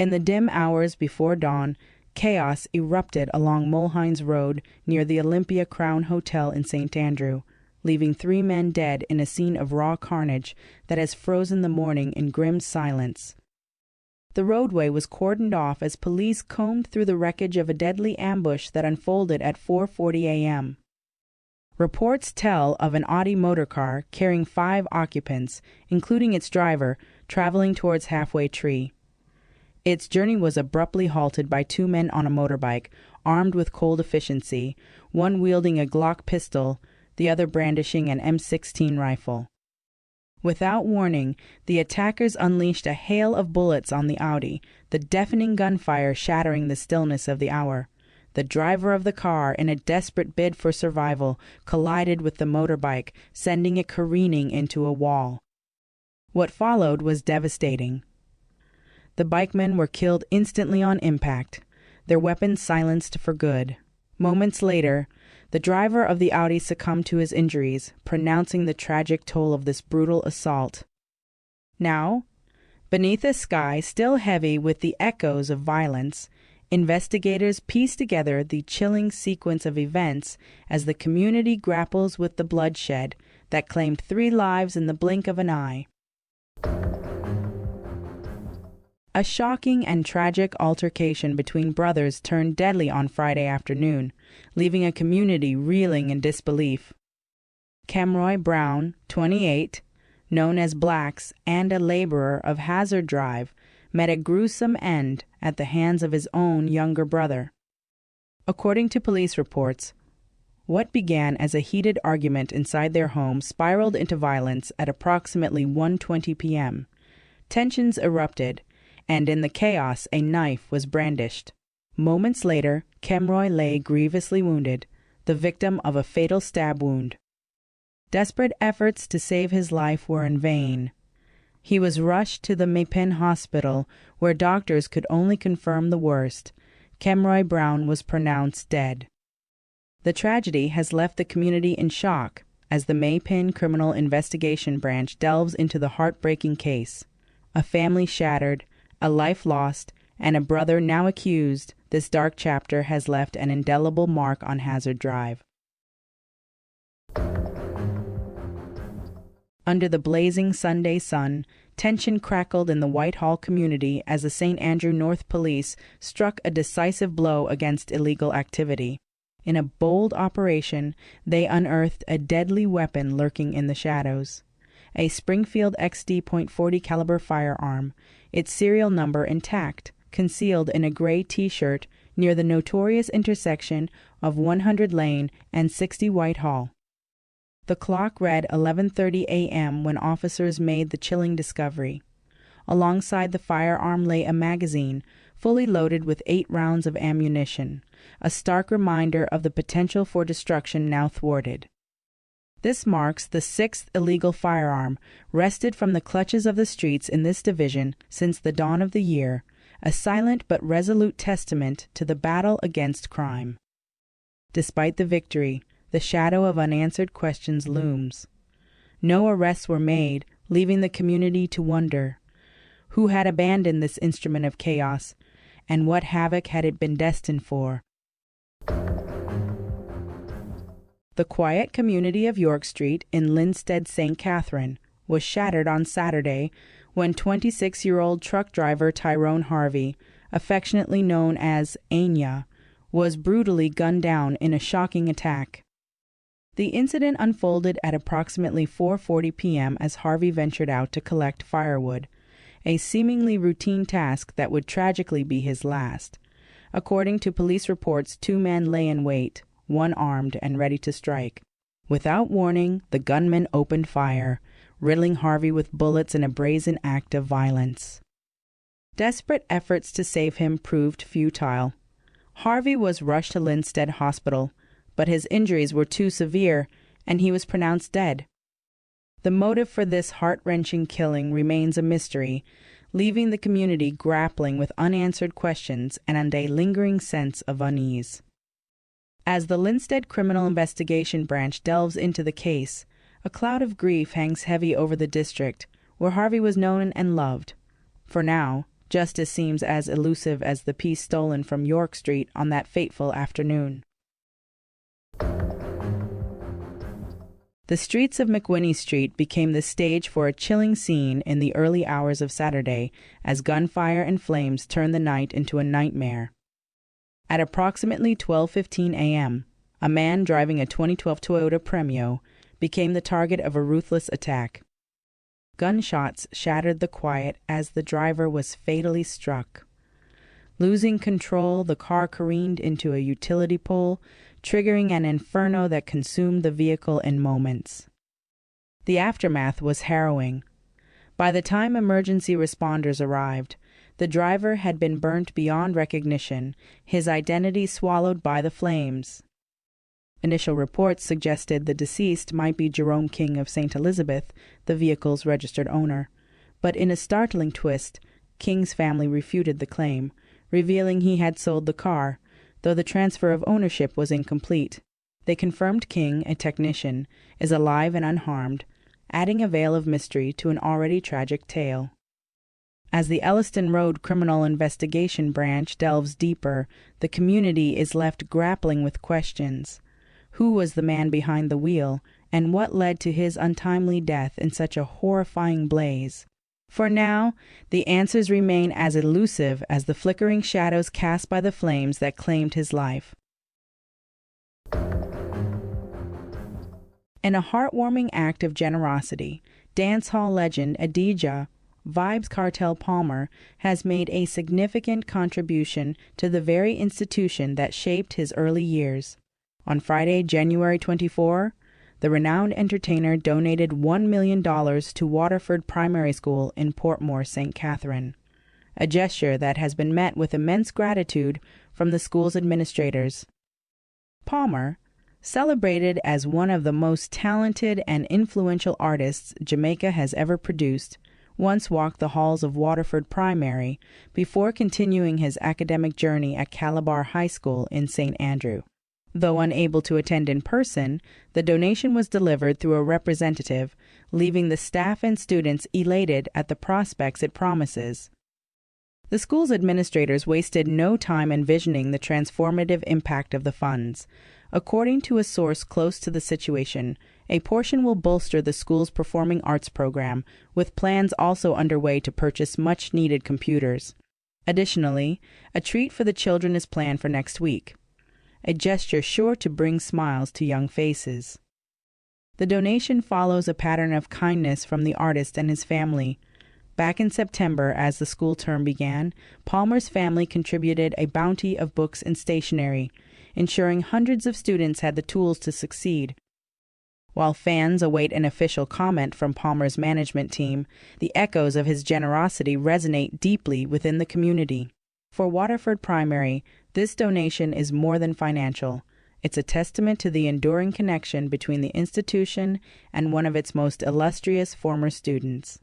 In the dim hours before dawn, chaos erupted along Mulhines Road near the Olympia Crown Hotel in St. Andrew, leaving 3 men dead in a scene of raw carnage that has frozen the morning in grim silence. The roadway was cordoned off as police combed through the wreckage of a deadly ambush that unfolded at 4:40 a.m. Reports tell of an Audi motorcar carrying 5 occupants, including its driver, traveling towards Halfway Tree. Its journey was abruptly halted by 2 men on a motorbike, armed with cold efficiency, one wielding a Glock pistol, the other brandishing an M16 rifle. Without warning, the attackers unleashed a hail of bullets on the Audi, the deafening gunfire shattering the stillness of the hour. The driver of the car, in a desperate bid for survival, collided with the motorbike, sending it careening into a wall. What followed was devastating. The bikemen were killed instantly on impact, their weapons silenced for good. Moments later, the driver of the Audi succumbed to his injuries, pronouncing the tragic toll of this brutal assault. Now, beneath a sky still heavy with the echoes of violence, investigators piece together the chilling sequence of events as the community grapples with the bloodshed that claimed 3 lives in the blink of an eye. A shocking and tragic altercation between brothers turned deadly on Friday afternoon, leaving a community reeling in disbelief. Camroy Brown, 28, known as Blacks and a laborer of Hazard Drive, met a gruesome end at the hands of his own younger brother. According to police reports, what began as a heated argument inside their home spiraled into violence at approximately 1:20 p.m. Tensions erupted, and in the chaos a knife was brandished. Moments later, Camroy lay grievously wounded, the victim of a fatal stab wound. Desperate efforts to save his life were in vain. He was rushed to the Maypen Hospital, where doctors could only confirm the worst. Camroy Brown was pronounced dead. The tragedy has left the community in shock as the Maypen Criminal Investigation Branch delves into the heartbreaking case. A family shattered, a life lost, and a brother now accused, this dark chapter has left an indelible mark on Hazard Drive. Under the blazing Sunday sun, tension crackled in the Whitehall community as the St. Andrew North Police struck a decisive blow against illegal activity. In a bold operation, they unearthed a deadly weapon lurking in the shadows. A Springfield XD.40 caliber firearm, its serial number intact, concealed in a gray T-shirt near the notorious intersection of 100 Lane and 60 Whitehall. The clock read 11:30 a.m. when officers made the chilling discovery. Alongside the firearm lay a magazine, fully loaded with 8 rounds of ammunition, a stark reminder of the potential for destruction now thwarted. This marks the 6th illegal firearm wrested from the clutches of the streets in this division since the dawn of the year, a silent but resolute testament to the battle against crime. Despite the victory, the shadow of unanswered questions looms. No arrests were made, leaving the community to wonder who had abandoned this instrument of chaos, and what havoc had it been destined for. The quiet community of York Street in Linstead, St. Catherine, was shattered on Saturday when 26-year-old truck driver Tyrone Harvey, affectionately known as Anya, was brutally gunned down in a shocking attack. The incident unfolded at approximately 4:40 p.m. as Harvey ventured out to collect firewood, a seemingly routine task that would tragically be his last. According to police reports, 2 men lay in wait, one armed and ready to strike. Without warning, the gunman opened fire, riddling Harvey with bullets in a brazen act of violence. Desperate efforts to save him proved futile. Harvey was rushed to Linstead Hospital, but his injuries were too severe, and he was pronounced dead. The motive for this heart-wrenching killing remains a mystery, leaving the community grappling with unanswered questions and a lingering sense of unease. As the Linstead Criminal Investigation Branch delves into the case, a cloud of grief hangs heavy over the district, where Harvey was known and loved. For now, Justice seems as elusive as the piece stolen from York Street on that fateful afternoon. The streets of McWhinney Street became the stage for a chilling scene in the early hours of Saturday as gunfire and flames turned the night into a nightmare. At approximately 12:15 a.m., a man driving a 2012 Toyota Premio became the target of a ruthless attack. Gunshots shattered the quiet as the driver was fatally struck. Losing control, the car careened into a utility pole, triggering an inferno that consumed the vehicle in moments. The aftermath was harrowing. By the time emergency responders arrived, the driver had been burnt beyond recognition, his identity swallowed by the flames. Initial reports suggested the deceased might be Jerome King of St. Elizabeth, the vehicle's registered owner. But in a startling twist, King's family refuted the claim, revealing he had sold the car, though the transfer of ownership was incomplete. They confirmed King, a technician, is alive and unharmed, adding a veil of mystery to an already tragic tale. As the Elliston Road Criminal Investigation Branch delves deeper, the community is left grappling with questions. Who was the man behind the wheel, and what led to his untimely death in such a horrifying blaze? For now, the answers remain as elusive as the flickering shadows cast by the flames that claimed his life. In a heartwarming act of generosity, dancehall legend Adidja Vybz Kartel Palmer has made a significant contribution to the very institution that shaped his early years. On Friday, January 24, the renowned entertainer donated $1 million to Waterford Primary School in Portmore, St. Catherine, a gesture that has been met with immense gratitude from the school's administrators. Palmer, celebrated as one of the most talented and influential artists Jamaica has ever produced, once walked the halls of Waterford Primary before continuing his academic journey at Calabar High School in St. Andrew. Though unable to attend in person, the donation was delivered through a representative, leaving the staff and students elated at the prospects it promises. The school's administrators wasted no time envisioning the transformative impact of the funds. According to a source close to the situation, a portion will bolster the school's performing arts program, with plans also underway to purchase much-needed computers. Additionally, a treat for the children is planned for next week, a gesture sure to bring smiles to young faces. The donation follows a pattern of kindness from the artist and his family. Back in September, as the school term began, Palmer's family contributed a bounty of books and stationery, ensuring hundreds of students had the tools to succeed. While fans await an official comment from Palmer's management team, the echoes of his generosity resonate deeply within the community. For Waterford Primary, this donation is more than financial. It's a testament to the enduring connection between the institution and one of its most illustrious former students.